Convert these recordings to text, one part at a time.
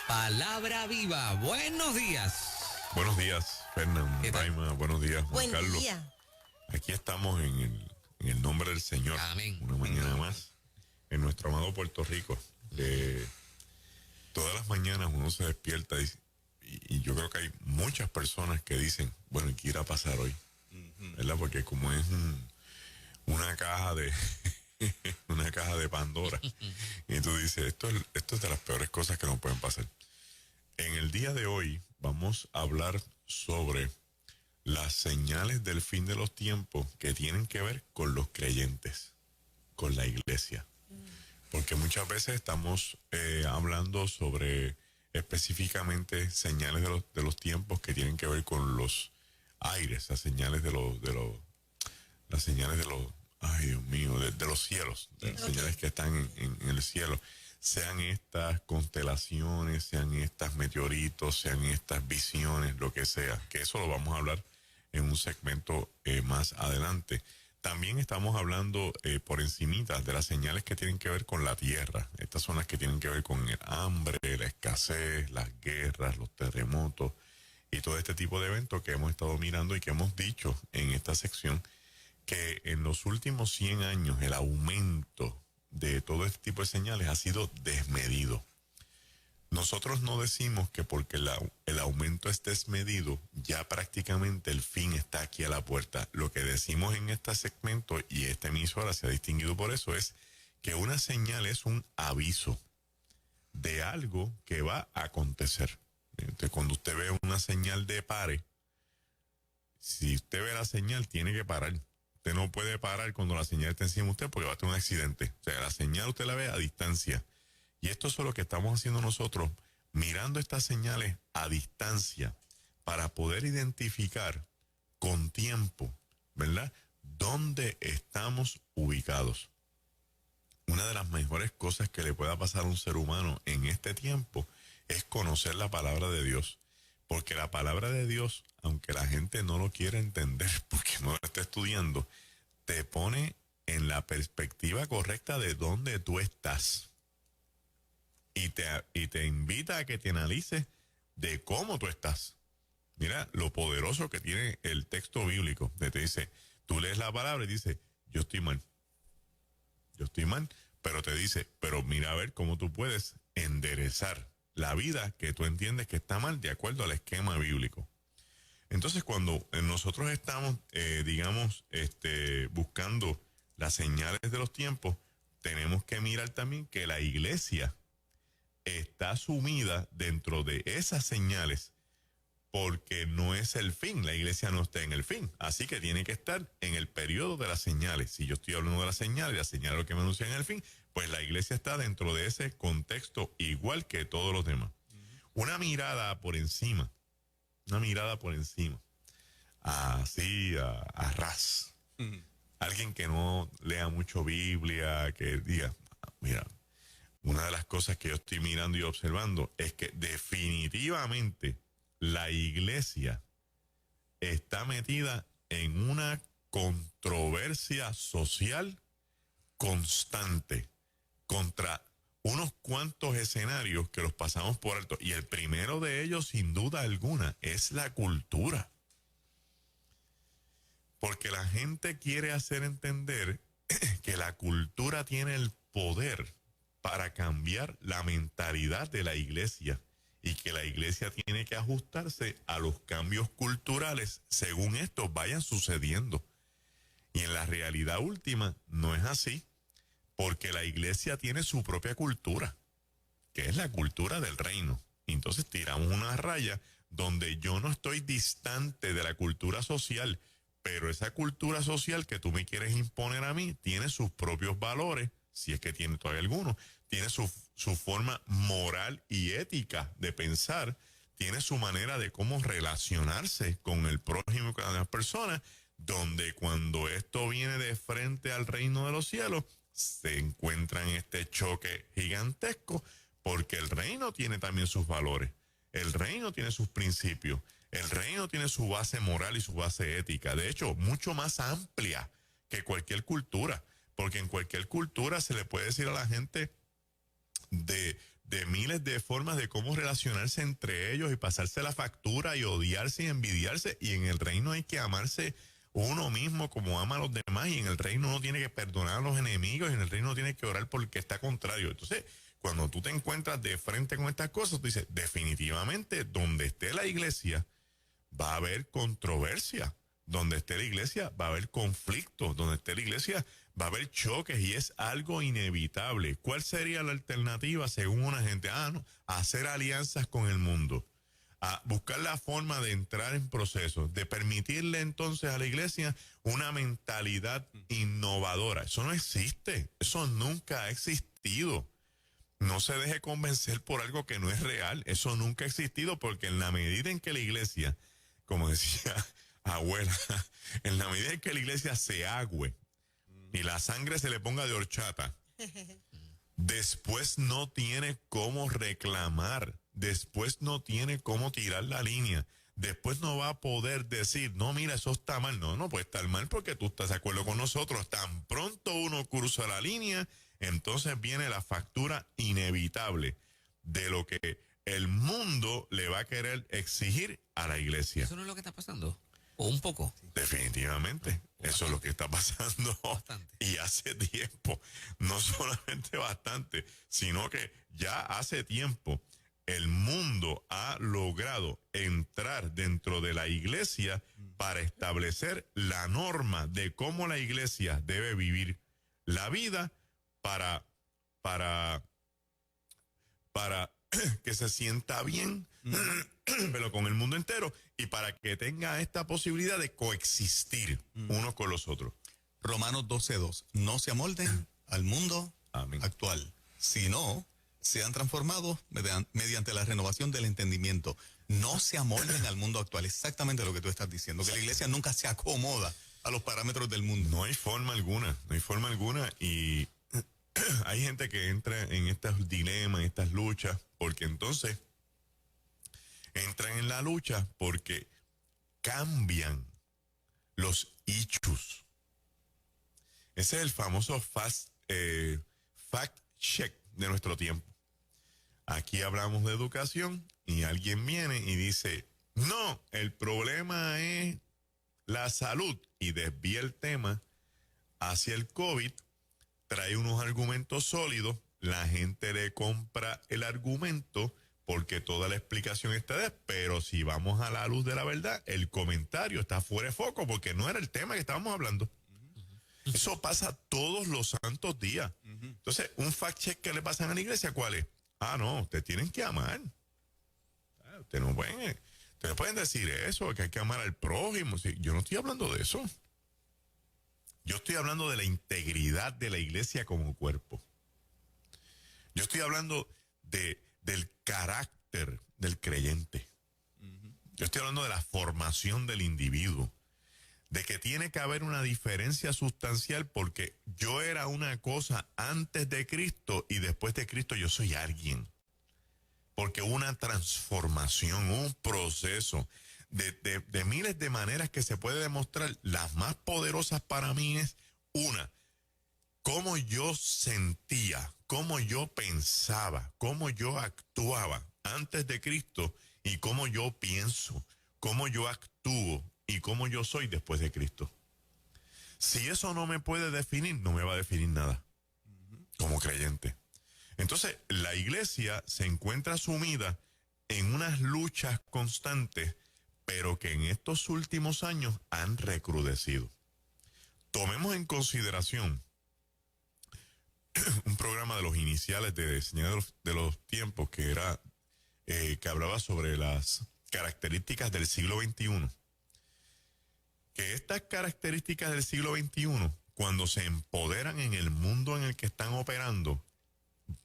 Palabra viva. Buenos días. Buenos días, Fernando, Raima. Buenos días, Juan Buen Carlos. día. Aquí estamos en el nombre del Señor. Amén. Una mañana más en nuestro amado Puerto Rico. Todas las mañanas uno se despierta y yo creo que hay muchas personas que dicen, bueno, ¿y qué irá a pasar hoy? ¿Verdad? Porque como es una caja de una caja de Pandora, y tú dices, esto es de las peores cosas que nos pueden pasar. En el día de hoy vamos a hablar sobre las señales del fin de los tiempos que tienen que ver con los creyentes, con la iglesia. Porque muchas veces estamos hablando sobre específicamente señales de los tiempos que tienen que ver con los aires, las señales las señales de los, ay Dios mío, de los cielos, de las señales que están en el cielo. Sean estas constelaciones, sean estas meteoritos, sean estas visiones, lo que sea, que eso lo vamos a hablar en un segmento más adelante. También estamos hablando por encimita de las señales que tienen que ver con la tierra. Estas son las que tienen que ver con el hambre, la escasez, las guerras, los terremotos y todo este tipo de eventos que hemos estado mirando y que hemos dicho en esta sección que en los últimos 100 años el aumento de todo este tipo de señales ha sido desmedido. Nosotros no decimos que porque el aumento es desmedido, ya prácticamente el fin está aquí a la puerta. Lo que decimos en este segmento, y esta emisora se ha distinguido por eso, es que una señal es un aviso de algo que va a acontecer. Entonces, cuando usted ve una señal de pare, si usted ve la señal, tiene que parar. Usted no puede parar cuando la señal está encima de usted porque va a tener un accidente. O sea, la señal usted la ve a distancia. Y esto es lo que estamos haciendo nosotros, mirando estas señales a distancia para poder identificar con tiempo, ¿verdad?, dónde estamos ubicados. Una de las mejores cosas que le pueda pasar a un ser humano en este tiempo es conocer la palabra de Dios. Porque la palabra de Dios, aunque la gente no lo quiera entender porque no la está estudiando, te pone en la perspectiva correcta de dónde tú estás. Y te invita a que te analices de cómo tú estás. Mira lo poderoso que tiene el texto bíblico. Te dice, tú lees la palabra y dices, yo estoy mal, pero te dice, pero mira a ver cómo tú puedes enderezar la vida que tú entiendes que está mal de acuerdo al esquema bíblico. Entonces, cuando nosotros estamos, buscando las señales de los tiempos, tenemos que mirar también que la iglesia está sumida dentro de esas señales porque no es el fin, la iglesia no está en el fin, así que tiene que estar en el periodo de las señales. Si yo estoy hablando de las señales lo que me anuncian en el fin, pues la iglesia está dentro de ese contexto igual que todos los demás. Una mirada por encima, así a ras. Alguien que no lea mucho Biblia, que diga, mira, una de las cosas que yo estoy mirando y observando es que definitivamente la iglesia está metida en una controversia social constante contra unos cuantos escenarios que los pasamos por alto. Y el primero de ellos, sin duda alguna, es la cultura. Porque la gente quiere hacer entender que la cultura tiene el poder para cambiar la mentalidad de la iglesia y que la iglesia tiene que ajustarse a los cambios culturales según estos vayan sucediendo. Y en la realidad última no es así, porque la iglesia tiene su propia cultura, que es la cultura del reino. Entonces tiramos una raya donde yo no estoy distante de la cultura social, pero esa cultura social que tú me quieres imponer a mí tiene sus propios valores, si es que tiene todavía alguno, tiene su forma moral y ética de pensar, tiene su manera de cómo relacionarse con el prójimo y con las demás personas, donde cuando esto viene de frente al reino de los cielos, se encuentra en este choque gigantesco, porque el reino tiene también sus valores, el reino tiene sus principios, el reino tiene su base moral y su base ética, de hecho, mucho más amplia que cualquier cultura, porque en cualquier cultura se le puede decir a la gente de de miles de formas de cómo relacionarse entre ellos y pasarse la factura y odiarse y envidiarse. Y en el reino hay que amarse uno mismo como ama a los demás. Y en el reino uno tiene que perdonar a los enemigos. Y en el reino uno tiene que orar por el que está contrario. Entonces, cuando tú te encuentras de frente con estas cosas, tú dices, definitivamente, donde esté la iglesia, va a haber controversia. Donde esté la iglesia, va a haber conflictos. Donde esté la iglesia, va a haber choques y es algo inevitable. ¿Cuál sería la alternativa según una gente? No, hacer alianzas con el mundo. A buscar la forma de entrar en procesos, de permitirle entonces a la iglesia una mentalidad innovadora. Eso no existe. Eso nunca ha existido. No se deje convencer por algo que no es real. Eso nunca ha existido porque en la medida en que la iglesia, como decía abuela, en la medida en que la iglesia se agüe y la sangre se le ponga de horchata, después no tiene cómo reclamar, después no tiene cómo tirar la línea, después no va a poder decir, no, mira, eso está mal. No puede estar mal porque tú estás de acuerdo con nosotros. Tan pronto uno cruza la línea, entonces viene la factura inevitable de lo que el mundo le va a querer exigir a la iglesia. ¿Eso no es lo que está pasando? ¿O un poco? Definitivamente, eso es lo que está pasando. Bastante. Y hace tiempo, no solamente bastante, sino que ya hace tiempo el mundo ha logrado entrar dentro de la iglesia para establecer la norma de cómo la iglesia debe vivir la vida para que se sienta bien, pero con el mundo entero y para que tenga esta posibilidad de coexistir unos con los otros. Romanos 12:2. No se amolden al mundo actual, sino sean transformados mediante la renovación del entendimiento. No se amolden al mundo actual. Exactamente lo que tú estás diciendo, que la iglesia nunca se acomoda a los parámetros del mundo. No hay forma alguna, y hay gente que entra en estos dilemas, en estas luchas, porque entonces entran en la lucha porque cambian los issues. Ese es el famoso fact check de nuestro tiempo. Aquí hablamos de educación y alguien viene y dice, no, el problema es la salud, y desvía el tema hacia el COVID, trae unos argumentos sólidos, la gente le compra el argumento porque toda la explicación está pero si vamos a la luz de la verdad, el comentario está fuera de foco porque no era el tema que estábamos hablando. Eso pasa todos los santos días. Entonces, un fact check que le pasan a la iglesia, ¿cuál es? No, ustedes tienen que amar. Ustedes no pueden decir eso, que hay que amar al prójimo. Sí, yo no estoy hablando de eso. Yo estoy hablando de la integridad de la iglesia como cuerpo. Yo estoy hablando del carácter del creyente. Yo estoy hablando de la formación del individuo. De que tiene que haber una diferencia sustancial porque yo era una cosa antes de Cristo y después de Cristo yo soy alguien. Porque una transformación, un proceso de miles de maneras que se puede demostrar. Las más poderosas para mí es una, cómo yo sentía, cómo yo pensaba, cómo yo actuaba antes de Cristo y cómo yo pienso, cómo yo actúo y cómo yo soy después de Cristo. Si eso no me puede definir, no me va a definir nada como creyente. Entonces, la iglesia se encuentra sumida en unas luchas constantes, pero que en estos últimos años han recrudecido. Tomemos en consideración un programa de los iniciales de Señal de los Tiempos que era que hablaba sobre las características del siglo XXI. Que estas características del siglo XXI, cuando se empoderan en el mundo en el que están operando,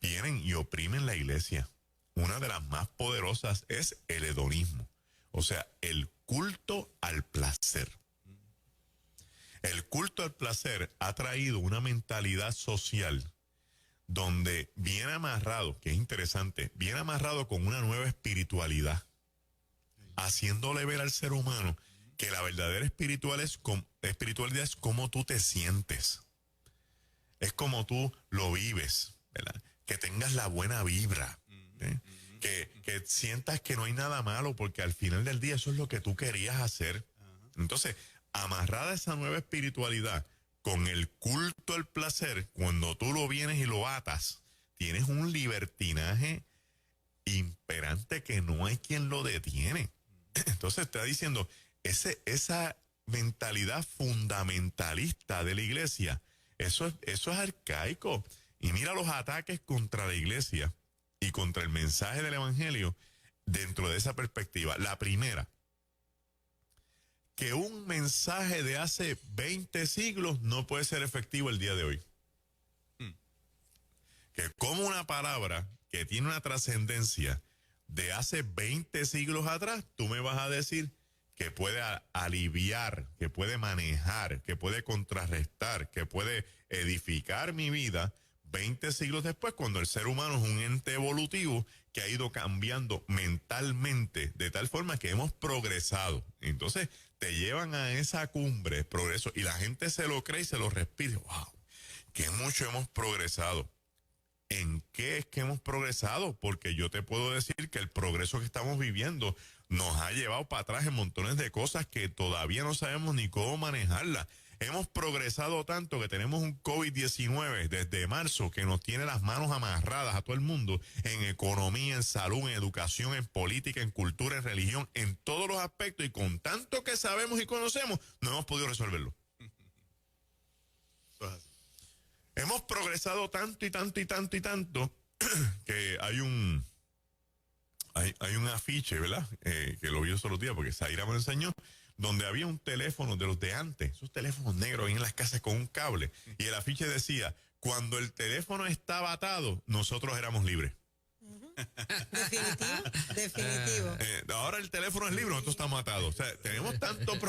vienen y oprimen la iglesia. Una de las más poderosas es el hedonismo, o sea, el culto al placer. El culto al placer ha traído una mentalidad social donde viene amarrado, que es interesante, viene amarrado con una nueva espiritualidad, haciéndole ver al ser humano que la verdadera espiritualidad es como tú te sientes, es como tú lo vives, ¿verdad? Que tengas la buena vibra, Que sientas que no hay nada malo, porque al final del día eso es lo que tú querías hacer. Entonces, amarrada esa nueva espiritualidad con el culto al placer, cuando tú lo vienes y lo atas, tienes un libertinaje imperante que no hay quien lo detiene. Entonces está diciendo, esa mentalidad fundamentalista de la iglesia, eso es arcaico. Y mira los ataques contra la iglesia y contra el mensaje del evangelio dentro de esa perspectiva. La primera, que un mensaje de hace 20 siglos no puede ser efectivo el día de hoy. Que como una palabra que tiene una trascendencia de hace 20 siglos atrás, tú me vas a decir que puede aliviar, que puede manejar, que puede contrarrestar, que puede edificar mi vida 20 siglos después, cuando el ser humano es un ente evolutivo que ha ido cambiando mentalmente de tal forma que hemos progresado. Entonces te llevan a esa cumbre, progreso, y la gente se lo cree y se lo respira. ¡Wow! ¡Qué mucho hemos progresado! ¿En qué es que hemos progresado? Porque yo te puedo decir que el progreso que estamos viviendo nos ha llevado para atrás en montones de cosas que todavía no sabemos ni cómo manejarlas. Hemos progresado tanto que tenemos un COVID-19 desde marzo que nos tiene las manos amarradas a todo el mundo en economía, en salud, en educación, en política, en cultura, en religión, en todos los aspectos, y con tanto que sabemos y conocemos, no hemos podido resolverlo. Hemos progresado tanto y tanto y tanto y tanto que hay un afiche, ¿verdad? Que lo vi otros días porque Zaira me lo enseñó, donde había un teléfono de los de antes, esos teléfonos negros ahí en las casas con un cable, y el afiche decía, cuando el teléfono estaba atado, nosotros éramos libres. Definitivo. Ahora el teléfono es libre, nosotros estamos atados. O sea, tenemos tanto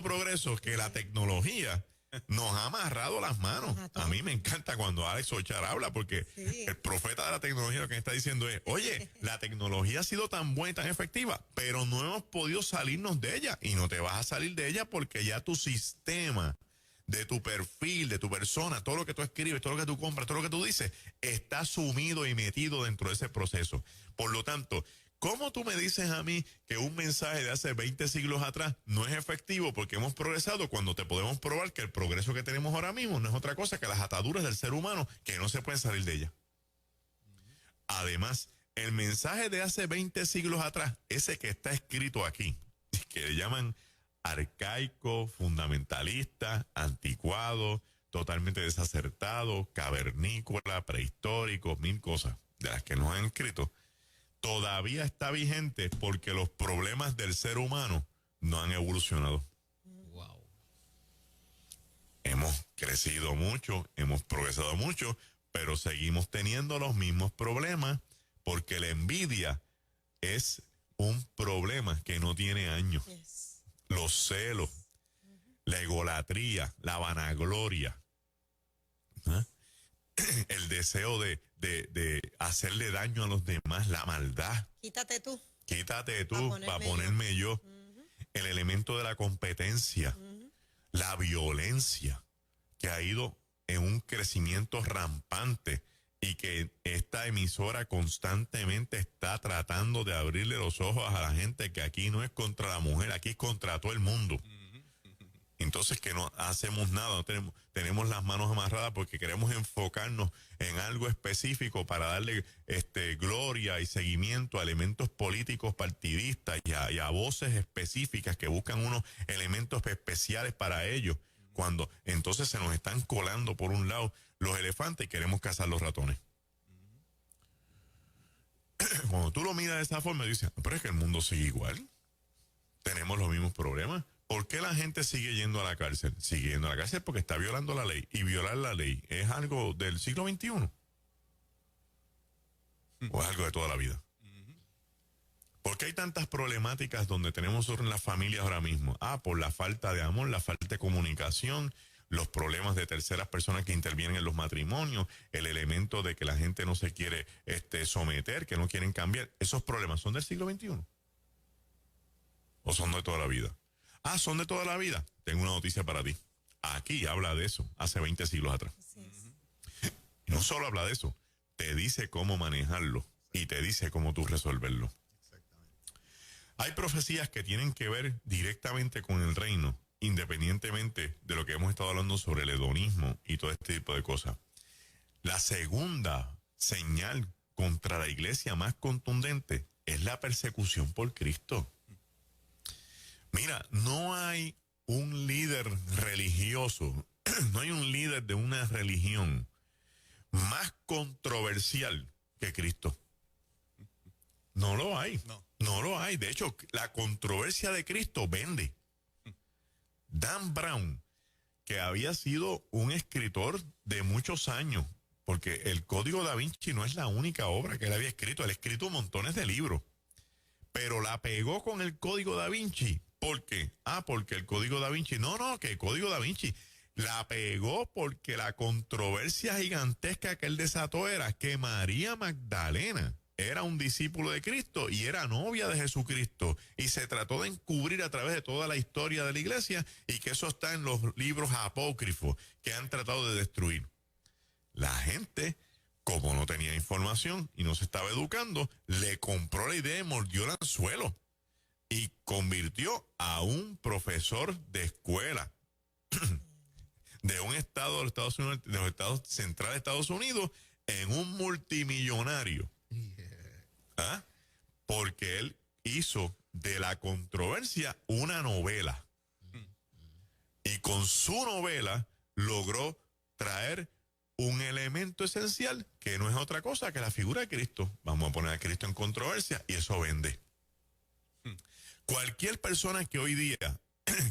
progreso que la tecnología nos ha amarrado las manos. A mí me encanta cuando Alex Ochar habla, porque el profeta de la tecnología lo que está diciendo es, oye, la tecnología ha sido tan buena y tan efectiva, pero no hemos podido salirnos de ella, y no te vas a salir de ella porque ya tu sistema, de tu perfil, de tu persona, todo lo que tú escribes, todo lo que tú compras, todo lo que tú dices, está sumido y metido dentro de ese proceso. Por lo tanto, ¿cómo tú me dices a mí que un mensaje de hace 20 siglos atrás no es efectivo porque hemos progresado, cuando te podemos probar que el progreso que tenemos ahora mismo no es otra cosa que las ataduras del ser humano que no se pueden salir de ella? Además, el mensaje de hace 20 siglos atrás, ese que está escrito aquí, que le llaman arcaico, fundamentalista, anticuado, totalmente desacertado, cavernícola, prehistórico, mil cosas de las que nos han escrito, todavía está vigente porque los problemas del ser humano no han evolucionado. Wow. Hemos crecido mucho, hemos progresado mucho, pero seguimos teniendo los mismos problemas porque la envidia es un problema que no tiene años. Los celos, la egolatría, la vanagloria, el deseo de hacerle daño a los demás, la maldad. Quítate tú para ponerme yo. El elemento de la competencia, la violencia, que ha ido en un crecimiento rampante y que esta emisora constantemente está tratando de abrirle los ojos a la gente que aquí no es contra la mujer, aquí es contra todo el mundo. Entonces que no hacemos nada, no tenemos las manos amarradas porque queremos enfocarnos en algo específico para darle gloria y seguimiento a elementos políticos partidistas y a voces específicas que buscan unos elementos especiales para ellos, cuando entonces se nos están colando por un lado los elefantes y queremos cazar los ratones. Cuando tú lo miras de esa forma, dices, pero es que el mundo sigue igual, tenemos los mismos problemas. ¿Por qué la gente sigue yendo a la cárcel? Sigue yendo a la cárcel porque está violando la ley. ¿Y violar la ley es algo del siglo XXI? ¿O es algo de toda la vida? ¿Por qué hay tantas problemáticas donde tenemos en las familias ahora mismo? Por la falta de amor, la falta de comunicación, los problemas de terceras personas que intervienen en los matrimonios, el elemento de que la gente no se quiere someter, que no quieren cambiar. ¿Esos problemas son del siglo XXI? ¿O son de toda la vida? Son de toda la vida. Tengo una noticia para ti. Aquí habla de eso, hace 20 siglos atrás. Y no solo habla de eso, te dice cómo manejarlo. y te dice cómo tú resolverlo. Hay profecías que tienen que ver directamente con el reino, independientemente de lo que hemos estado hablando sobre el hedonismo y todo este tipo de cosas. La segunda señal contra la iglesia más contundente es la persecución por Cristo. Mira, no hay un líder religioso, no hay un líder de una religión más controversial que Cristo. No lo hay. No lo hay. De hecho, la controversia de Cristo vende. Dan Brown, que había sido un escritor de muchos años, porque el Código Da Vinci no es la única obra que él había escrito. Él ha escrito montones de libros, pero la pegó con el Código Da Vinci. ¿Por qué? Porque el Código Da Vinci, que el Código Da Vinci la pegó porque la controversia gigantesca que él desató era que María Magdalena era un discípulo de Cristo y era novia de Jesucristo, y se trató de encubrir a través de toda la historia de la iglesia, y que eso está en los libros apócrifos que han tratado de destruir. La gente, como no tenía información y no se estaba educando, le compró la idea y mordió el anzuelo y convirtió a un profesor de escuela de un estado de los Estados Unidos, de los estados centrales de Estados Unidos, en un multimillonario. Porque él hizo de la controversia una novela. Y con su novela logró traer un elemento esencial que no es otra cosa que la figura de Cristo. Vamos a poner a Cristo en controversia y eso vende. Cualquier persona que hoy día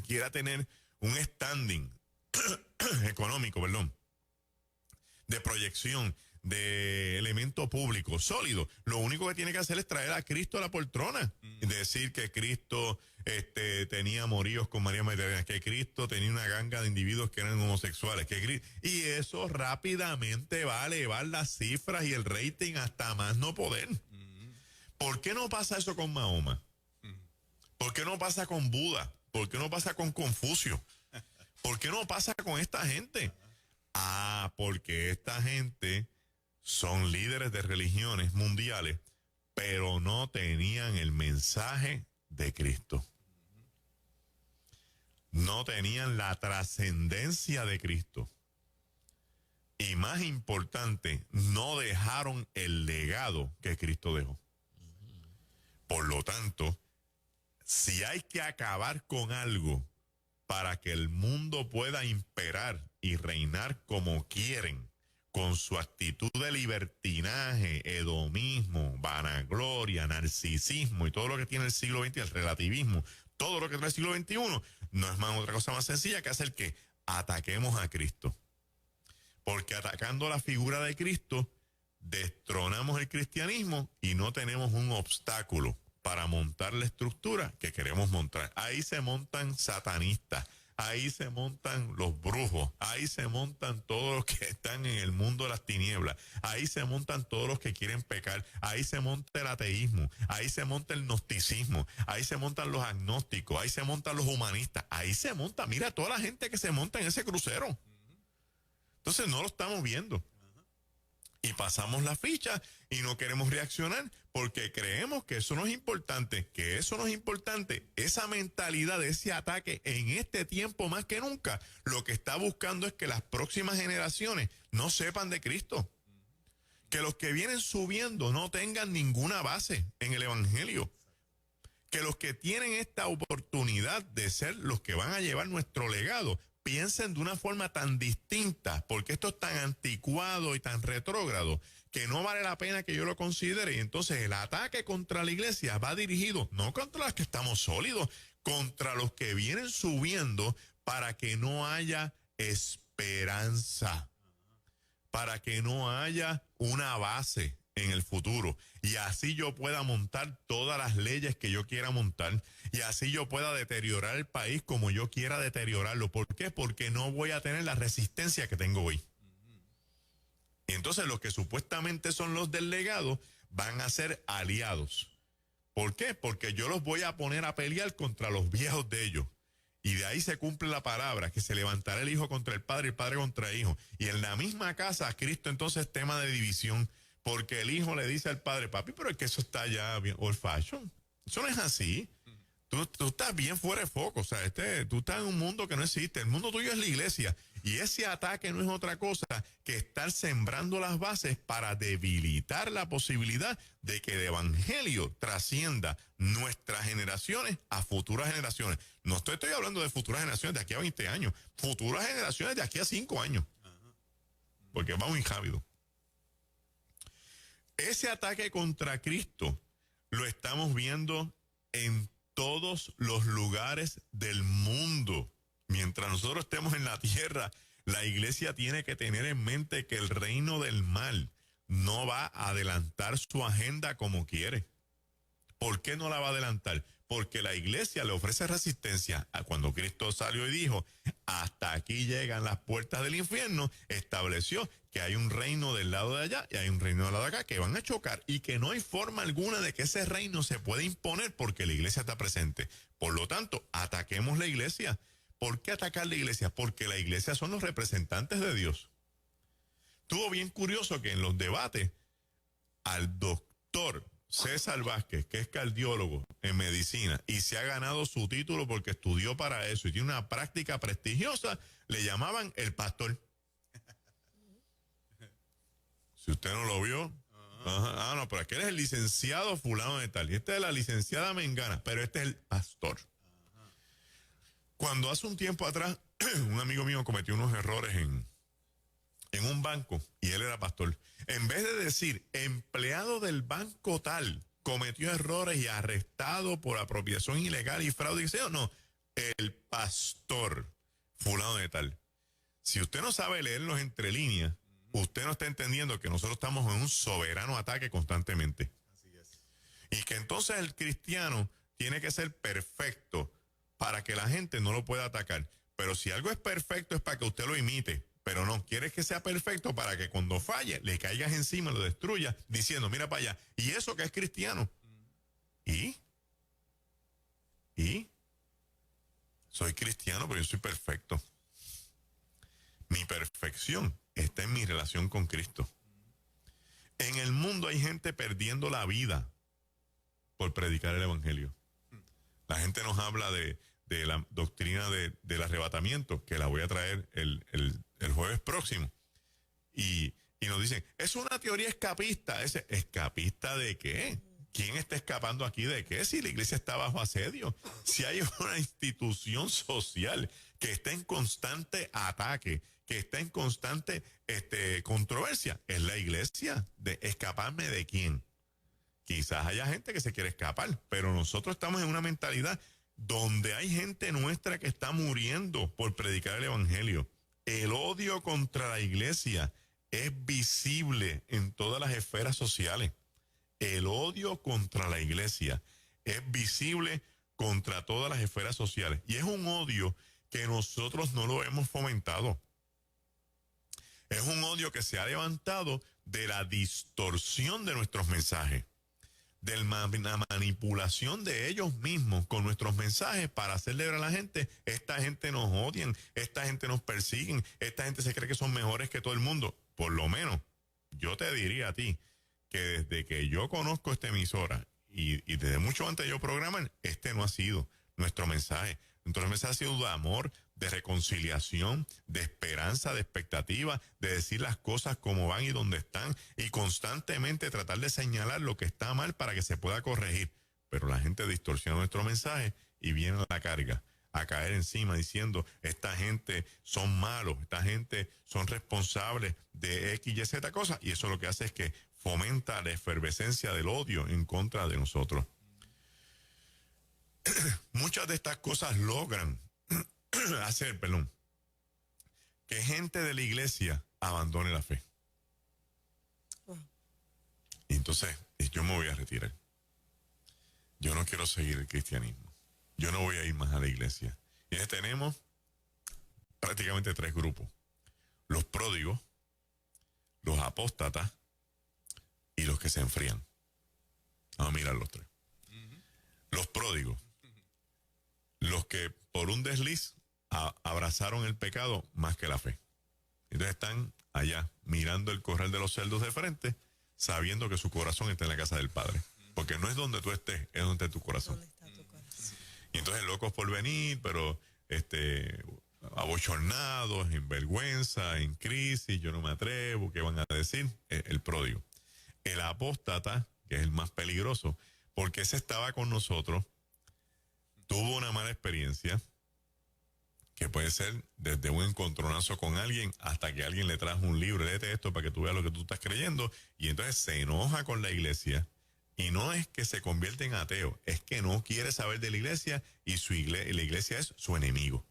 quiera tener un standing económico, de proyección, de elemento público sólido, lo único que tiene que hacer es traer a Cristo a la poltrona. Decir que Cristo tenía amoríos con María Magdalena, que Cristo tenía una ganga de individuos que eran homosexuales, y eso rápidamente va a elevar las cifras y el rating hasta más no poder. ¿Por qué no pasa eso con Mahoma? ¿Por qué no pasa con Buda? ¿Por qué no pasa con Confucio? ¿Por qué no pasa con esta gente? Porque esta gente son líderes de religiones mundiales, pero no tenían el mensaje de Cristo. No tenían la trascendencia de Cristo. Y más importante, no dejaron el legado que Cristo dejó. Por lo tanto, si hay que acabar con algo para que el mundo pueda imperar y reinar como quieren, con su actitud de libertinaje, hedonismo, vanagloria, narcisismo y todo lo que tiene el siglo XX, el relativismo, todo lo que trae el siglo XXI, no es más otra cosa más sencilla que hacer que ataquemos a Cristo. Porque atacando la figura de Cristo, destronamos el cristianismo y no tenemos un obstáculo para montar la estructura que queremos montar. Ahí se montan satanistas, ahí se montan los brujos, ahí se montan todos los que están en el mundo de las tinieblas, ahí se montan todos los que quieren pecar, ahí se monta el ateísmo, ahí se monta el gnosticismo, ahí se montan los agnósticos, ahí se montan los humanistas, ahí se monta, mira toda la gente que se monta en ese crucero. Entonces no lo estamos viendo. Y pasamos la ficha y no queremos reaccionar porque creemos que eso no es importante, Esa mentalidad de ese ataque en este tiempo más que nunca, lo que está buscando es que las próximas generaciones no sepan de Cristo. Que los que vienen subiendo no tengan ninguna base en el Evangelio. Que los que tienen esta oportunidad de ser los que van a llevar nuestro legado piensen de una forma tan distinta, porque esto es tan anticuado y tan retrógrado, que no vale la pena que yo lo considere. Y entonces el ataque contra la iglesia va dirigido, no contra los que estamos sólidos, contra los que vienen subiendo, para que no haya esperanza, para que no haya una base en el futuro, y así yo pueda montar todas las leyes que yo quiera montar, y así yo pueda deteriorar el país como yo quiera deteriorarlo. ¿Por qué? Porque no voy a tener la resistencia que tengo hoy. Entonces los que supuestamente son los del legado van a ser aliados. ¿Por qué? Porque yo los voy a poner a pelear contra los viejos de ellos. Y de ahí se cumple la palabra, que se levantará el hijo contra el padre y el padre contra el hijo. Y en la misma casa, Cristo entonces es tema de división. porque el hijo le dice al padre, papi, pero es que eso está ya bien old fashion. Eso no es así. Tú estás bien fuera de foco, o sea, tú estás en un mundo que no existe. El mundo tuyo es la iglesia. Y ese ataque no es otra cosa que estar sembrando las bases para debilitar la posibilidad de que el evangelio trascienda nuestras generaciones a futuras generaciones. No estoy hablando de futuras generaciones de aquí a 20 años, futuras generaciones de aquí a 5 años. Porque vamos injávidos. Ese ataque contra Cristo lo estamos viendo en todos los lugares del mundo. Mientras nosotros estemos en la tierra, la iglesia tiene que tener en mente que el reino del mal no va a adelantar su agenda como quiere. ¿Por qué no la va a adelantar? Porque la iglesia le ofrece resistencia a cuando Cristo salió y dijo, hasta aquí llegan las puertas del infierno, estableció que hay un reino del lado de allá y hay un reino del lado de acá que van a chocar y que no hay forma alguna de que ese reino se pueda imponer porque la iglesia está presente. Por lo tanto, ataquemos la iglesia. ¿Por qué atacar la iglesia? Porque la iglesia son los representantes de Dios. Estuvo bien curioso que en los debates al doctor César Vázquez, que es cardiólogo en medicina y se ha ganado su título porque estudió para eso y tiene una práctica prestigiosa, le llamaban el pastor. Si usted no lo vio, no, pero aquí es el licenciado fulano de tal y esta es la licenciada Mengana, pero este es el pastor. Cuando hace un tiempo atrás un amigo mío cometió unos errores en un banco y él era pastor. En vez de decir empleado del banco tal cometió errores y arrestado por apropiación ilegal y fraude, no, el pastor fulano de tal. Si usted no sabe leerlos entre líneas, usted no está entendiendo que nosotros estamos en un soberano ataque constantemente. Así es. Y que entonces el cristiano tiene que ser perfecto para que la gente no lo pueda atacar. Pero si algo es perfecto es para que usted lo imite. Pero no, quieres que sea perfecto para que cuando falle le caigas encima, lo destruyas, diciendo, mira para allá. ¿Y eso que es cristiano? ¿Y? Soy cristiano, pero yo soy perfecto. Mi perfección está en mi relación con Cristo. En el mundo hay gente perdiendo la vida por predicar el evangelio. La gente nos habla de la doctrina del arrebatamiento, que la voy a traer el jueves próximo. Y nos dicen, es una teoría escapista. ¿Escapista de qué? ¿Quién está escapando aquí de qué? Si la iglesia está bajo asedio, si hay una institución social que está en constante ataque, que está en constante controversia, es la iglesia. ¿De escaparme de quién? Quizás haya gente que se quiere escapar, pero nosotros estamos en una mentalidad donde hay gente nuestra que está muriendo por predicar el evangelio. El odio contra la iglesia es visible en todas las esferas sociales. El odio contra la iglesia es visible contra todas las esferas sociales. Y es un odio que nosotros no lo hemos fomentado. Es un odio que se ha levantado de la distorsión de nuestros mensajes, de la manipulación de ellos mismos con nuestros mensajes para hacerle ver a la gente, esta gente nos odian, esta gente nos persiguen, esta gente se cree que son mejores que todo el mundo. Por lo menos, yo te diría a ti que desde que yo conozco esta emisora y desde mucho antes de yo programar, no ha sido nuestro mensaje. Nuestro mensaje ha sido de amor, de reconciliación, de esperanza, de expectativa, de decir las cosas como van y donde están y constantemente tratar de señalar lo que está mal para que se pueda corregir. Pero la gente distorsiona nuestro mensaje y viene a la carga a caer encima diciendo, esta gente son malos, esta gente son responsables de X, Y, Z cosas, y eso lo que hace es que fomenta la efervescencia del odio en contra de nosotros. Muchas de estas cosas logran hacer, que gente de la iglesia abandone la fe. Y entonces yo me voy a retirar. Yo no quiero seguir el cristianismo. Yo no voy a ir más a la iglesia. Y tenemos prácticamente 3 grupos. Los pródigos, los apóstatas y los que se enfrían. Vamos a mirar los 3. Los pródigos. Los que por un desliz abrazaron el pecado más que la fe. Entonces están allá mirando el corral de los cerdos de frente, sabiendo que su corazón está en la casa del Padre. Porque no es donde tú estés, es donde está tu corazón. ¿Dónde está tu corazón? Y entonces locos por venir, pero abochornados, en vergüenza, en crisis, yo no me atrevo, ¿qué van a decir? El pródigo. El apóstata, que es el más peligroso, porque ese estaba con nosotros, tuvo una mala experiencia, que puede ser desde un encontronazo con alguien hasta que alguien le trajo un libro, léete esto para que tú veas lo que tú estás creyendo, y entonces se enoja con la iglesia, y no es que se convierte en ateo, es que no quiere saber de la iglesia, y la iglesia es su enemigo.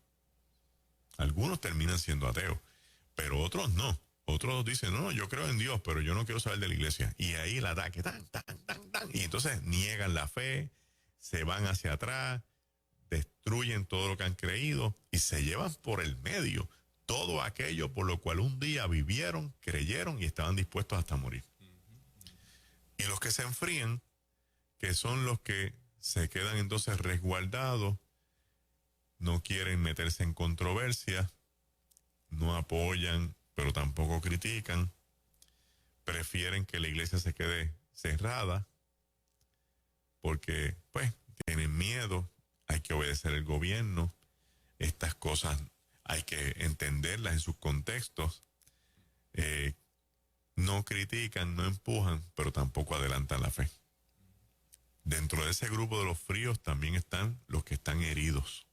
Algunos terminan siendo ateos, pero otros no. Otros dicen, no, yo creo en Dios, pero yo no quiero saber de la iglesia. Y ahí el ataque, tan. Y entonces niegan la fe, se van hacia atrás, destruyen todo lo que han creído y se llevan por el medio todo aquello por lo cual un día vivieron, creyeron y estaban dispuestos hasta morir. Y los que se enfrían, que son los que se quedan entonces resguardados, no quieren meterse en controversia, no apoyan, pero tampoco critican, prefieren que la iglesia se quede cerrada, porque pues tienen miedo, hay que obedecer el gobierno, estas cosas hay que entenderlas en sus contextos, no critican, no empujan, pero tampoco adelantan la fe. Dentro de ese grupo de los fríos también están los que están heridos,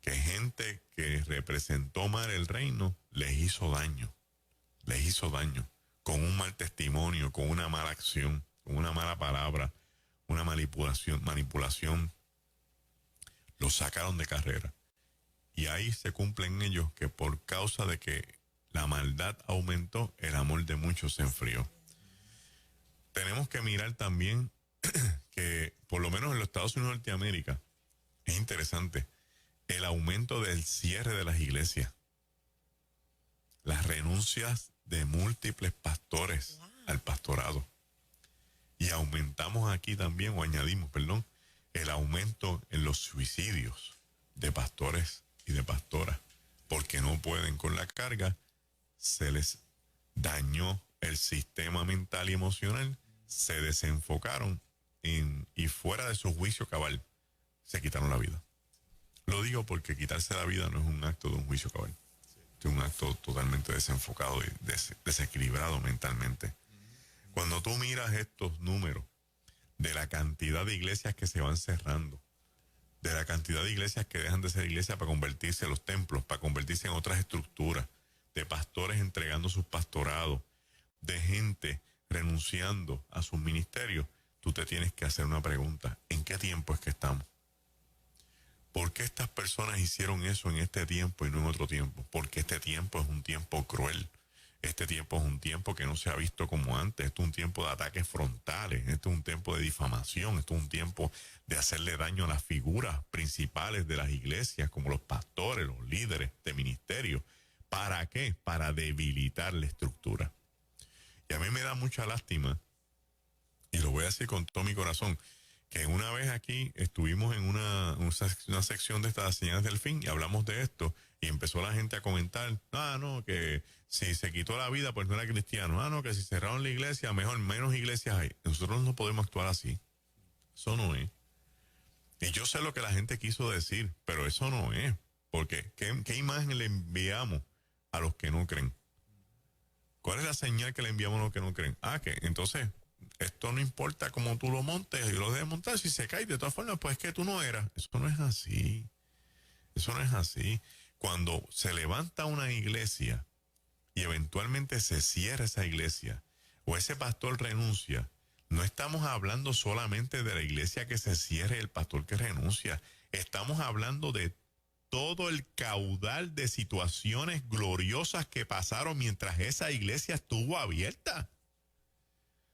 que gente que representó mal el reino les hizo daño, con un mal testimonio, con una mala acción, con una mala palabra, una manipulación, los sacaron de carrera. Y ahí se cumplen ellos que por causa de que la maldad aumentó, el amor de muchos se enfrió. Tenemos que mirar también que, por lo menos en los Estados Unidos de Norteamérica, es interesante, el aumento del cierre de las iglesias, las renuncias de múltiples pastores al pastorado. Y aumentamos aquí también, o añadimos, perdón, el aumento en los suicidios de pastores y de pastoras, porque no pueden con la carga, se les dañó el sistema mental y emocional, se desenfocaron y fuera de su juicio cabal, se quitaron la vida. Lo digo porque quitarse la vida no es un acto de un juicio cabal, es un acto totalmente desenfocado y desequilibrado mentalmente. Cuando tú miras estos números de la cantidad de iglesias que se van cerrando, de la cantidad de iglesias que dejan de ser iglesias para convertirse en los templos, para convertirse en otras estructuras, de pastores entregando sus pastorados, de gente renunciando a sus ministerios, tú te tienes que hacer una pregunta: ¿en qué tiempo es que estamos? ¿Por qué estas personas hicieron eso en este tiempo y no en otro tiempo? Porque este tiempo es un tiempo cruel. Este tiempo es un tiempo que no se ha visto como antes. Esto es un tiempo de ataques frontales. Esto es un tiempo de difamación. Esto es un tiempo de hacerle daño a las figuras principales de las iglesias, como los pastores, los líderes de ministerio. ¿Para qué? Para debilitar la estructura. Y a mí me da mucha lástima, y lo voy a decir con todo mi corazón, que una vez aquí estuvimos en una sección de estas señales del fin y hablamos de esto y empezó la gente a comentar, que si se quitó la vida pues no era cristiano, que si cerraron la iglesia, mejor menos iglesias hay. Nosotros no podemos actuar así, eso no es. Y yo sé lo que la gente quiso decir, pero eso no es, porque ¿qué imagen le enviamos a los que no creen? ¿Cuál es la señal que le enviamos a los que no creen? Que entonces esto no importa cómo tú lo montes y lo debes montar, si se cae de todas formas, pues es que tú no eras. Eso no es así. Eso no es así. Cuando se levanta una iglesia y eventualmente se cierra esa iglesia o ese pastor renuncia, no estamos hablando solamente de la iglesia que se cierre y el pastor que renuncia. Estamos hablando de todo el caudal de situaciones gloriosas que pasaron mientras esa iglesia estuvo abierta.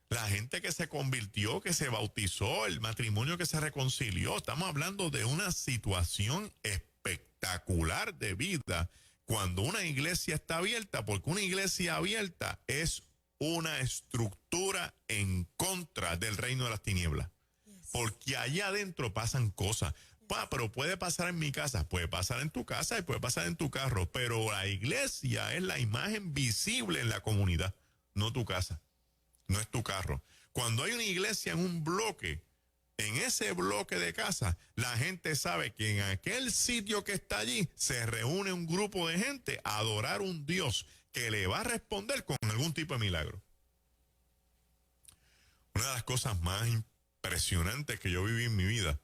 La gente que se convirtió, que se bautizó, el matrimonio que se reconcilió. Estamos hablando de una situación espectacular de vida cuando una iglesia está abierta, porque una iglesia abierta es una estructura en contra del reino de las tinieblas. Porque allá adentro pasan cosas. Pero puede pasar en mi casa, puede pasar en tu casa y puede pasar en tu carro. Pero la iglesia es la imagen visible en la comunidad, no tu casa. no es tu carro. Cuando hay una iglesia en un bloque, en ese bloque de casa, la gente sabe que en aquel sitio que está allí se reúne un grupo de gente a adorar un Dios que le va a responder con algún tipo de milagro. Una de las cosas más impresionantes que yo viví en mi vida,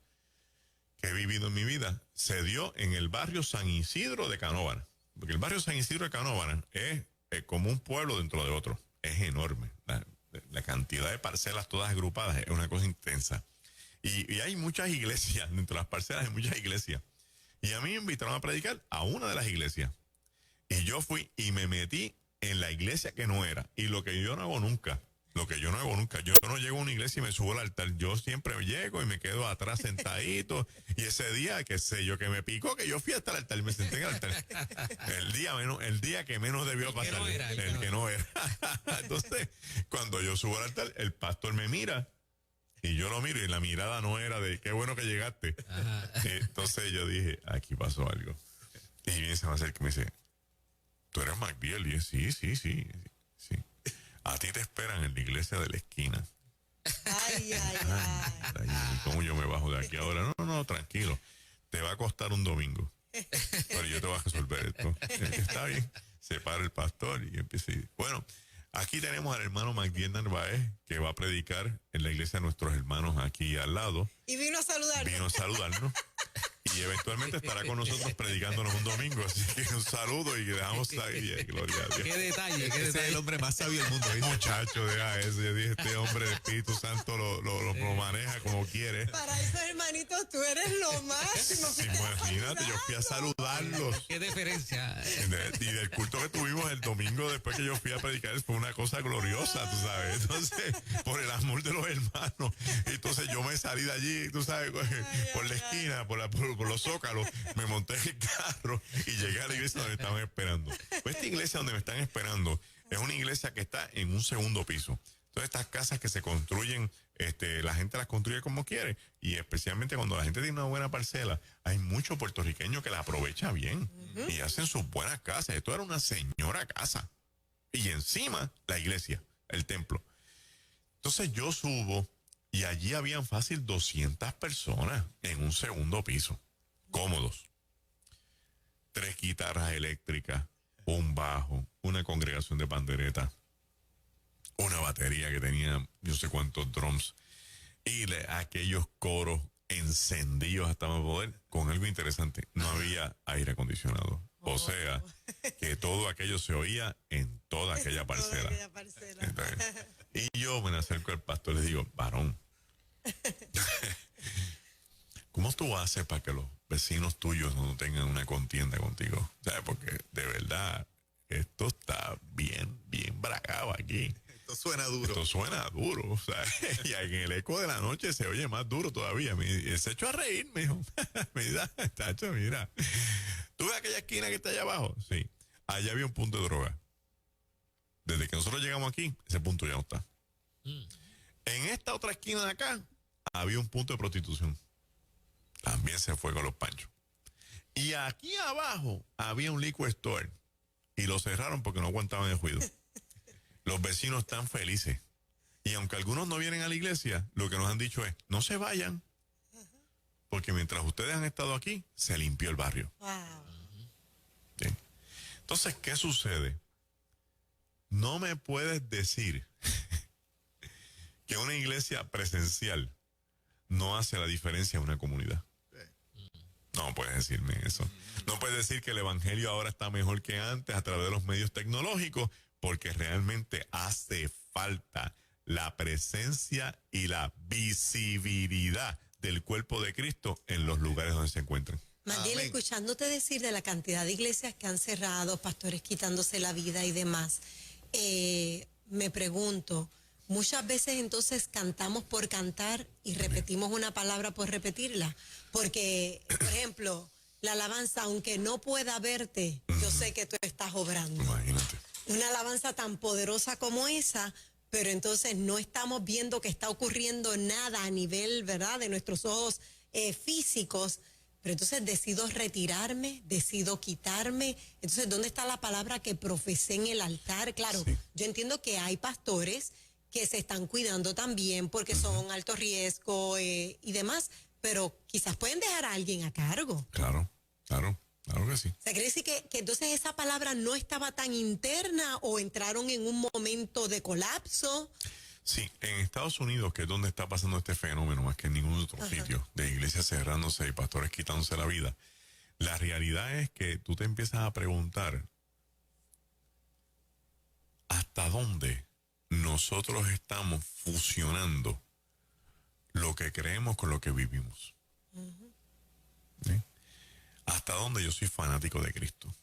que he vivido en mi vida, se dio en el barrio San Isidro de Canóvana. Porque el barrio San Isidro de Canóvana es como un pueblo dentro de otro. Es enorme. La cantidad de parcelas todas agrupadas es una cosa intensa. Y hay muchas iglesias, dentro de las parcelas hay muchas iglesias. Y a mí me invitaron a predicar a una de las iglesias. Y yo fui y me metí en la iglesia que no era. Y lo que yo no hago nunca, yo no llego a una iglesia y me subo al altar. Yo siempre llego y me quedo atrás sentadito. Y ese día, qué sé yo, que me picó, que yo fui hasta el altar y me senté en el altar. El día que menos debió pasar. El que no era. Entonces, cuando yo subo al altar, el pastor me mira. Y yo lo miro y la mirada no era de qué bueno que llegaste. Entonces yo dije, aquí pasó algo. Y viene, se me acerca y me dice, ¿tú eres Magdiel? Y yo, sí. A ti te esperan en la iglesia de la esquina. Ay. ¿Y cómo yo me bajo de aquí ahora? No, tranquilo. Te va a costar un domingo. Pero yo te voy a resolver esto. Está bien. Se para el pastor y empieza a decir, bueno, aquí tenemos al hermano Magdiel Narváez, que va a predicar en la iglesia de nuestros hermanos aquí al lado. Y vino a saludarnos. Y eventualmente estará con nosotros predicándonos un domingo. Así que un saludo y dejamos ahí, gloria a Dios. Qué detalle. Ese es el hombre más sabio del mundo. Muchacho, deja eso. Yo dije, este hombre, el Espíritu Santo lo maneja como quiere. Para esos hermanitos, tú eres lo máximo. Sí, imagínate, yo fui a saludarlos. Qué diferencia. Y del culto que tuvimos el domingo después que yo fui a predicar fue una cosa gloriosa, tú sabes. Entonces, por el amor de los hermanos. Entonces yo me salí de allí, tú sabes, por la esquina, por los zócalos, me monté en el carro y llegué a la iglesia donde me estaban esperando. Pues esta iglesia donde me están esperando es una iglesia que está en un segundo piso. Entonces estas casas que se construyen, la gente las construye como quiere, y especialmente cuando la gente tiene una buena parcela, hay muchos puertorriqueños que la aprovechan bien y hacen sus buenas casas. Esto era una señora casa y encima la iglesia, el templo. Entonces yo subo y allí habían fácil 200 personas en un segundo piso, cómodos. 3 guitarras eléctricas, un bajo, una congregación de panderetas, una batería que tenía no sé cuántos drums y aquellos coros encendidos hasta más poder, con algo interesante, no había aire acondicionado. O sea, que todo aquello se oía en toda aquella parcela. Entonces, y yo me acerco al pastor y le digo, varón, ¿cómo tú haces para que los vecinos tuyos no tengan una contienda contigo? O sea, porque de verdad, esto está bien bragado aquí. Esto suena duro. O sea, y en el eco de la noche se oye más duro todavía. Se echó a reír, me dijo. Mira, tacho, mira. ¿Tú ves aquella esquina que está allá abajo? Sí. Allá había un punto de droga. Desde que nosotros llegamos aquí, ese punto ya no está. En esta otra esquina de acá, había un punto de prostitución. También se fue con los panchos. Y aquí abajo había un liquor store. Y lo cerraron porque no aguantaban el ruido. Los vecinos están felices. Y aunque algunos no vienen a la iglesia, lo que nos han dicho es, no se vayan. Porque mientras ustedes han estado aquí, se limpió el barrio. Wow. ¿Sí? Entonces, ¿qué sucede? No me puedes decir que una iglesia presencial no hace la diferencia en una comunidad. No puedes decirme eso. No puedes decir que el evangelio ahora está mejor que antes a través de los medios tecnológicos, porque realmente hace falta la presencia y la visibilidad del cuerpo de Cristo en los lugares donde se encuentran. Magdiel, escuchándote decir de la cantidad de iglesias que han cerrado, pastores quitándose la vida y demás, me pregunto, muchas veces entonces cantamos por cantar y repetimos una palabra por repetirla, porque, por ejemplo, la alabanza, aunque no pueda verte, yo sé que tú estás obrando. Imagínate. Una alabanza tan poderosa como esa, pero entonces no estamos viendo que está ocurriendo nada a nivel, ¿verdad?, de nuestros ojos físicos. Pero entonces decido retirarme, decido quitarme. Entonces, ¿dónde está la palabra que profesé en el altar? Claro, sí. Yo entiendo que hay pastores que se están cuidando también porque son alto riesgo y demás, pero quizás pueden dejar a alguien a cargo. Claro que sí. O sea, quiere decir que entonces esa palabra no estaba tan interna o entraron en un momento de colapso. Sí, en Estados Unidos, que es donde está pasando este fenómeno, más que en ningún otro sitio, de iglesias cerrándose y pastores quitándose la vida, la realidad es que tú te empiezas a preguntar hasta dónde nosotros estamos fusionando lo que creemos con lo que vivimos. ¿Sí? Hasta dónde yo soy fanático de Cristo.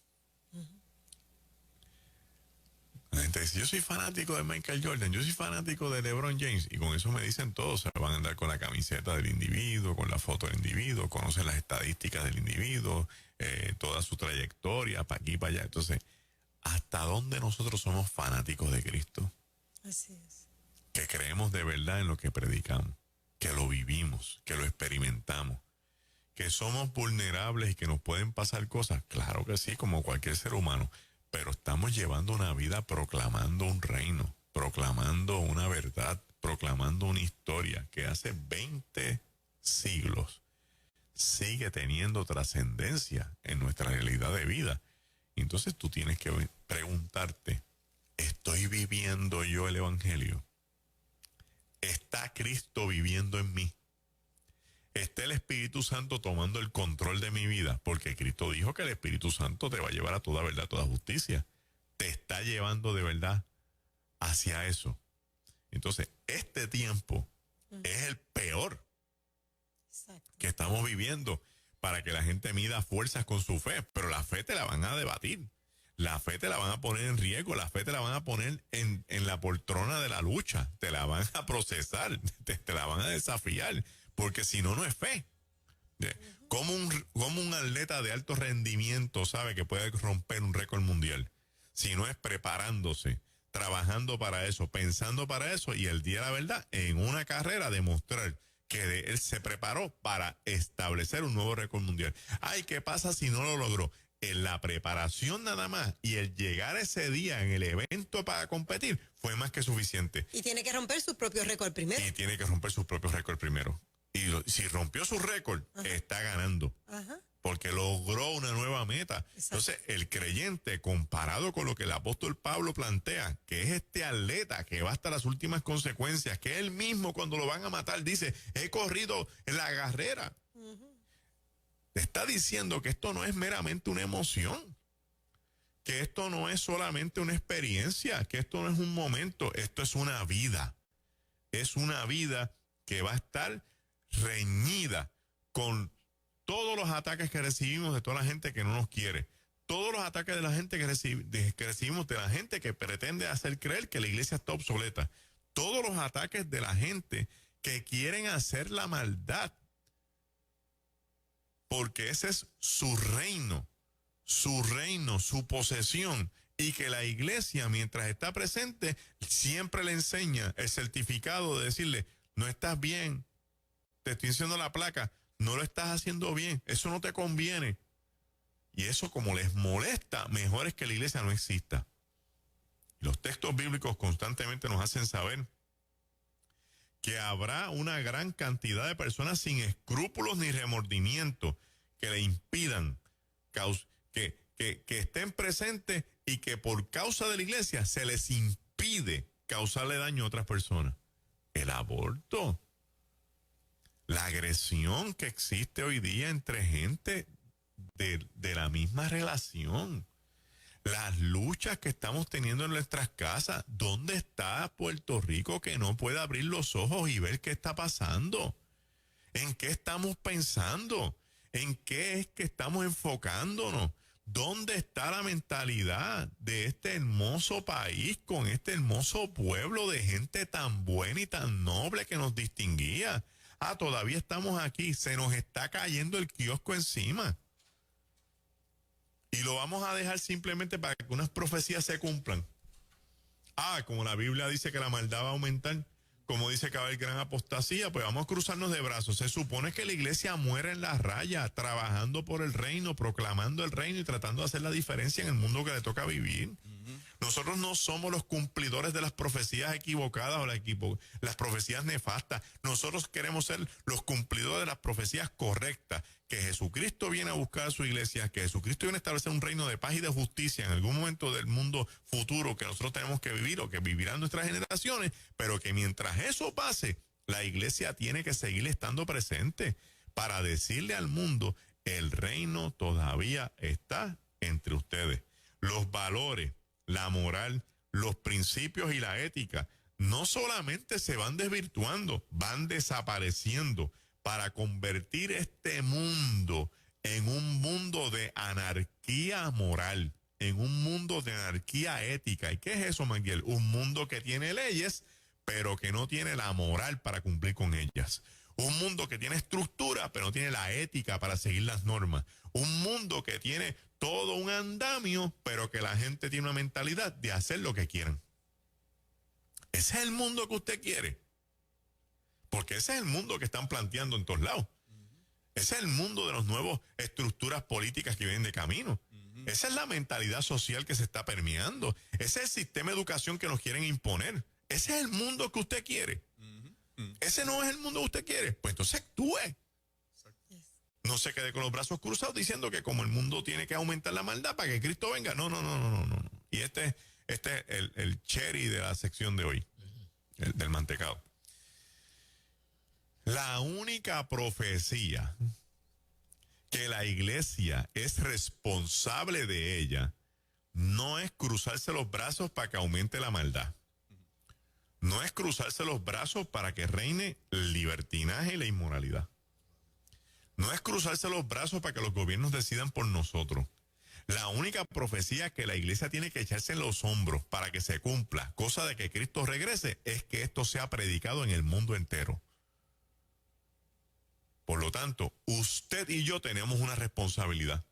La gente dice, yo soy fanático de Michael Jordan, yo soy fanático de LeBron James, y con eso me dicen todo, se van a andar con la camiseta del individuo, con la foto del individuo, conocen las estadísticas del individuo, toda su trayectoria, para aquí, para allá. Entonces, ¿hasta dónde nosotros somos fanáticos de Cristo? Así es. Que creemos de verdad en lo que predicamos, que lo vivimos, que lo experimentamos, que somos vulnerables y que nos pueden pasar cosas. Claro que sí, como cualquier ser humano. Pero estamos llevando una vida proclamando un reino, proclamando una verdad, proclamando una historia que hace 20 siglos sigue teniendo trascendencia en nuestra realidad de vida. Entonces tú tienes que preguntarte, ¿estoy viviendo yo el Evangelio? ¿Está Cristo viviendo en mí? ¿Está el Espíritu Santo tomando el control de mi vida? Porque Cristo dijo que el Espíritu Santo te va a llevar a toda verdad, a toda justicia. Te está llevando de verdad hacia eso. Entonces, este tiempo es el peor que estamos viviendo para que la gente mida fuerzas con su fe. Pero la fe te la van a debatir. La fe te la van a poner en riesgo. La fe te la van a poner en la poltrona de la lucha. Te la van a procesar. Te la van a desafiar. Porque si no, no es fe. ¿Cómo un atleta de alto rendimiento sabe que puede romper un récord mundial? Si no es preparándose, trabajando para eso, pensando para eso, y el día de la verdad, en una carrera, demostrar que él se preparó para establecer un nuevo récord mundial. Ay, ¿qué pasa si no lo logró? En la preparación nada más y el llegar ese día en el evento para competir fue más que suficiente. Y tiene que romper su propio récord primero. Y tiene que romper su propio récord primero. Y si rompió su récord, está ganando. Porque logró una nueva meta. Exacto. Entonces, el creyente, comparado con lo que el apóstol Pablo plantea, que es este atleta que va hasta las últimas consecuencias, que él mismo cuando lo van a matar dice, he corrido en la carrera. Está diciendo que esto no es meramente una emoción, que esto no es solamente una experiencia, que esto no es un momento, esto es una vida. Es una vida que va a estar reñida con todos los ataques que recibimos de toda la gente que no nos quiere, todos los ataques de la gente que recibimos de la gente que pretende hacer creer que la iglesia está obsoleta, todos los ataques de la gente que quieren hacer la maldad, porque ese es su reino, su posesión, y que la iglesia, mientras está presente, siempre le enseña el certificado de decirle, no estás bien, te estoy diciendo la placa, no lo estás haciendo bien, eso no te conviene. Y eso, como les molesta, mejor es que la iglesia no exista. Los textos bíblicos constantemente nos hacen saber que habrá una gran cantidad de personas sin escrúpulos ni remordimiento que le impidan que estén presentes y que por causa de la iglesia se les impide causarle daño a otras personas. El aborto, la agresión que existe hoy día entre gente de la misma relación, las luchas que estamos teniendo en nuestras casas. ¿Dónde está Puerto Rico que no puede abrir los ojos y ver qué está pasando? ¿En qué estamos pensando? ¿En qué es que estamos enfocándonos? ¿Dónde está la mentalidad de este hermoso país con este hermoso pueblo de gente tan buena y tan noble que nos distinguía? Todavía estamos aquí, se nos está cayendo el kiosco encima. Y lo vamos a dejar simplemente para que unas profecías se cumplan. Como la Biblia dice que la maldad va a aumentar, como dice que va a haber gran apostasía, pues vamos a cruzarnos de brazos. Se supone que la iglesia muere en la raya, trabajando por el reino, proclamando el reino y tratando de hacer la diferencia en el mundo que le toca vivir. Nosotros no somos los cumplidores de las profecías equivocadas o las profecías nefastas. Nosotros queremos ser los cumplidores de las profecías correctas, que Jesucristo viene a buscar a su iglesia, que Jesucristo viene a establecer un reino de paz y de justicia en algún momento del mundo futuro que nosotros tenemos que vivir o que vivirán nuestras generaciones, pero que mientras eso pase, la iglesia tiene que seguir estando presente para decirle al mundo, el reino todavía está entre ustedes. Los valores, la moral, los principios y la ética no solamente se van desvirtuando, van desapareciendo para convertir este mundo en un mundo de anarquía moral, en un mundo de anarquía ética. ¿Y qué es eso, Miguel? Un mundo que tiene leyes, pero que no tiene la moral para cumplir con ellas. Un mundo que tiene estructura, pero no tiene la ética para seguir las normas. Un mundo que tiene todo un andamio, pero que la gente tiene una mentalidad de hacer lo que quieran. Ese es el mundo que usted quiere. Porque ese es el mundo que están planteando en todos lados. Ese es el mundo de las nuevas estructuras políticas que vienen de camino. Esa es la mentalidad social que se está permeando. Ese es el sistema de educación que nos quieren imponer. Ese es el mundo que usted quiere. Ese no es el mundo que usted quiere. Pues entonces actúe. No se quede con los brazos cruzados diciendo que como el mundo tiene que aumentar la maldad para que Cristo venga. No. Y este es el cherry de la sección de hoy, del mantecado. La única profecía que la iglesia es responsable de ella no es cruzarse los brazos para que aumente la maldad. No es cruzarse los brazos para que reine el libertinaje y la inmoralidad. No es cruzarse los brazos para que los gobiernos decidan por nosotros. La única profecía que la iglesia tiene que echarse en los hombros para que se cumpla, cosa de que Cristo regrese, es que esto sea predicado en el mundo entero. Por lo tanto, usted y yo tenemos una responsabilidad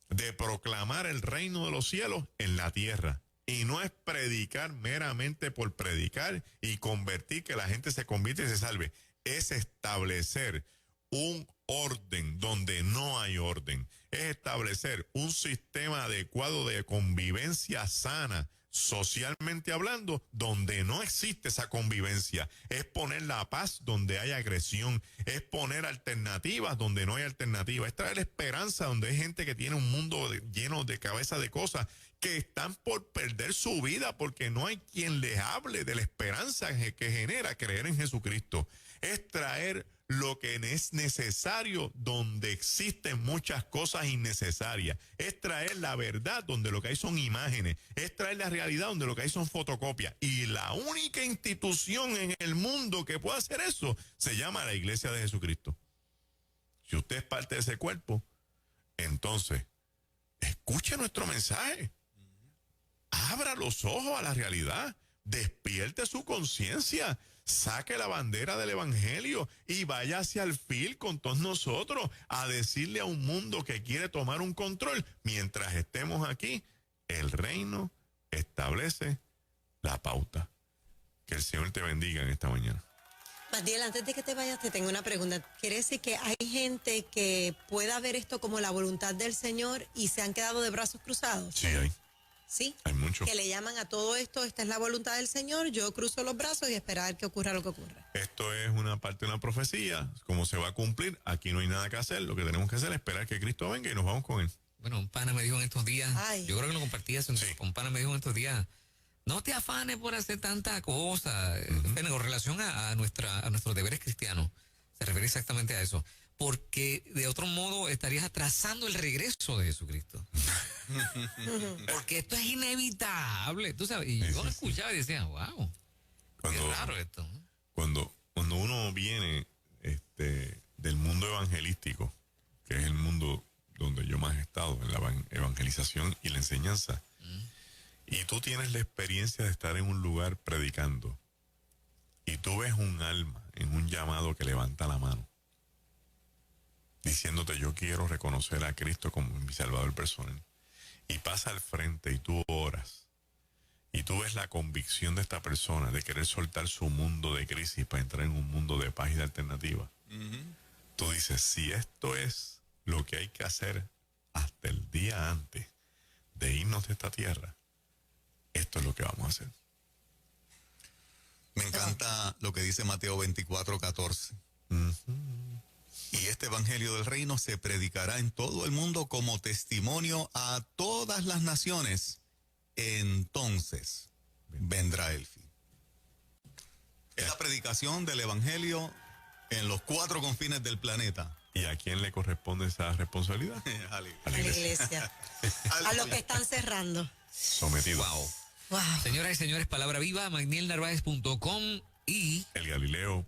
de proclamar el reino de los cielos en la tierra. Y no es predicar meramente por predicar y convertir que la gente se convierta y se salve. Es establecer un orden donde no hay orden. Es establecer un sistema adecuado de convivencia sana, socialmente hablando, donde no existe esa convivencia. Es poner la paz donde hay agresión. Es poner alternativas donde no hay alternativas. Es traer esperanza donde hay gente que tiene un mundo lleno de cabeza de cosas que están por perder su vida porque no hay quien les hable de la esperanza que genera creer en Jesucristo. Es traer lo que es necesario donde existen muchas cosas innecesarias. Es traer la verdad donde lo que hay son imágenes. Es traer la realidad donde lo que hay son fotocopias. Y la única institución en el mundo que puede hacer eso se llama la Iglesia de Jesucristo. Si usted es parte de ese cuerpo, entonces escuche nuestro mensaje. Abra los ojos a la realidad. Despierte su conciencia. Saque la bandera del evangelio y vaya hacia el fil con todos nosotros a decirle a un mundo que quiere tomar un control. Mientras estemos aquí, el reino establece la pauta. Que el Señor te bendiga en esta mañana. Matiel, antes de que te vayas, te tengo una pregunta. ¿Quiere decir que hay gente que pueda ver esto como la voluntad del Señor y se han quedado de brazos cruzados? Sí, hay. Sí, hay muchos. Que le llaman a todo esto, esta es la voluntad del Señor, yo cruzo los brazos y esperar que ocurra lo que ocurra. Esto es una parte de una profecía, como se va a cumplir, aquí no hay nada que hacer, lo que tenemos que hacer es esperar que Cristo venga y nos vamos con él. Bueno, un pana me dijo en estos días, yo creo que lo compartí hace un tiempo, un pana me dijo en estos días, no te afanes por hacer tanta cosa, en relación a nuestros deberes cristianos, se refiere exactamente a eso, porque de otro modo estarías atrasando el regreso de Jesucristo. Porque esto es inevitable, tú sabes, y yo lo escuchaba y decía, wow, qué raro esto. Cuando uno viene del mundo evangelístico, que es el mundo donde yo más he estado, en la evangelización y la enseñanza, y tú tienes la experiencia de estar en un lugar predicando, y tú ves un alma en un llamado que levanta la mano, diciéndote yo quiero reconocer a Cristo como mi Salvador personal, y pasa al frente y tú oras, y tú ves la convicción de esta persona de querer soltar su mundo de crisis para entrar en un mundo de paz y de alternativa. Tú dices, si esto es lo que hay que hacer hasta el día antes de irnos de esta tierra, esto es lo que vamos a hacer. Me encanta lo que dice Mateo 24:14. Y este evangelio del reino se predicará en todo el mundo como testimonio a todas las naciones. Entonces vendrá el fin. Es la predicación del evangelio en los 4 confines del planeta. ¿Y a quién le corresponde esa responsabilidad? A la iglesia. A los que están cerrando. Sometidos. Wow. Señoras y señores, palabra viva, magnielnarvaez.com y elgalileo.org.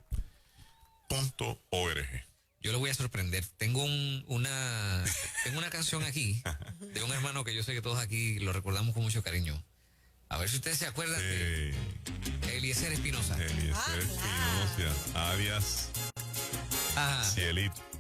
Yo lo voy a sorprender. Tengo una canción aquí de un hermano que yo sé que todos aquí lo recordamos con mucho cariño. A ver si ustedes se acuerdan de Eliezer Espinosa. Eliezer Espinosa, alias Cielito.